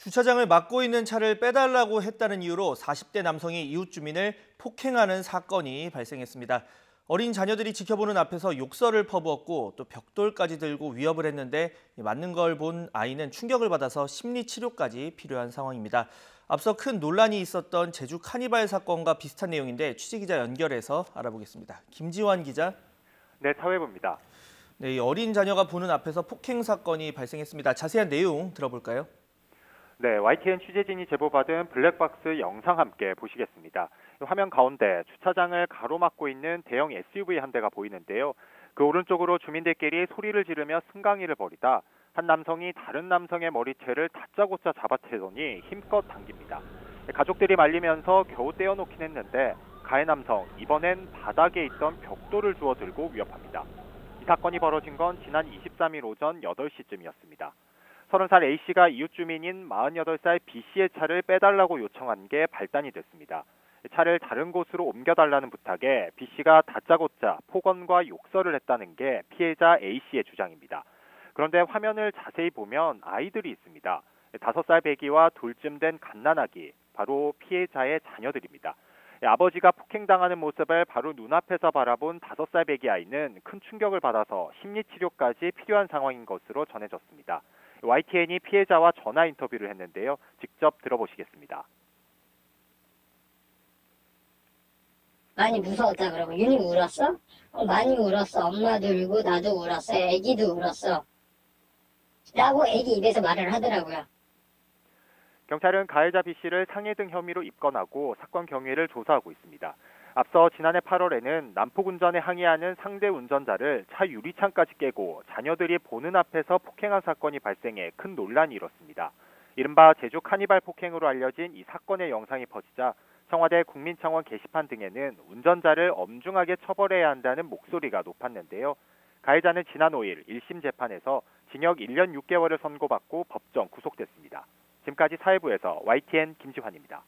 주차장을 막고 있는 차를 빼달라고 했다는 이유로 40대 남성이 이웃 주민을 폭행하는 사건이 발생했습니다. 어린 자녀들이 지켜보는 앞에서 욕설을 퍼부었고 또 벽돌까지 들고 위협을 했는데 맞는 걸 본 아이는 충격을 받아서 심리 치료까지 필요한 상황입니다. 앞서 큰 논란이 있었던 제주 카니발 사건과 비슷한 내용인데 취재기자 연결해서 알아보겠습니다. 김지환 기자. 네, 사회부입니다. 네, 이 어린 자녀가 보는 앞에서 폭행 사건이 발생했습니다. 자세한 내용 들어볼까요? 네, YTN 취재진이 제보받은 블랙박스 영상 함께 보시겠습니다. 화면 가운데 주차장을 가로막고 있는 대형 SUV 한 대가 보이는데요. 그 오른쪽으로 주민들끼리 소리를 지르며 승강이를 벌이다 한 남성이 다른 남성의 머리채를 다짜고짜 잡아채더니 힘껏 당깁니다. 가족들이 말리면서 겨우 떼어놓긴 했는데 가해 남성 이번엔 바닥에 있던 벽돌을 주워 들고 위협합니다. 이 사건이 벌어진 건 지난 23일 오전 8시쯤이었습니다. 30살 A씨가 이웃 주민인 48살 B씨의 차를 빼달라고 요청한 게 발단이 됐습니다. 차를 다른 곳으로 옮겨달라는 부탁에 B씨가 다짜고짜 폭언과 욕설을 했다는 게 피해자 A씨의 주장입니다. 그런데 화면을 자세히 보면 아이들이 있습니다. 5살 배기와 돌쯤 된 갓난아기, 바로 피해자의 자녀들입니다. 아버지가 폭행당하는 모습을 바로 눈앞에서 바라본 5살 배기 아이는 큰 충격을 받아서 심리치료까지 필요한 상황인 것으로 전해졌습니다. YTN이 피해자와 전화 인터뷰를 했는데요. 직접 들어보시겠습니다. 많이 무서웠다 그러고 윤희 울었어? 많이 울었어. 엄마도 울고 나도 울었어. 애기도 울었어. 라고 애기 입에서 말을 하더라고요. 경찰은 가해자 B씨를 상해 등 혐의로 입건하고 사건 경위를 조사하고 있습니다. 앞서 지난해 8월에는 난폭운전에 항의하는 상대 운전자를 차 유리창까지 깨고 자녀들이 보는 앞에서 폭행한 사건이 발생해 큰 논란이 일었습니다. 이른바 제주 카니발 폭행으로 알려진 이 사건의 영상이 퍼지자 청와대 국민청원 게시판 등에는 운전자를 엄중하게 처벌해야 한다는 목소리가 높았는데요. 가해자는 지난 5일 1심 재판에서 징역 1년 6개월을 선고받고 법정 구속됐습니다. 지금까지 사회부에서 YTN 김지환입니다.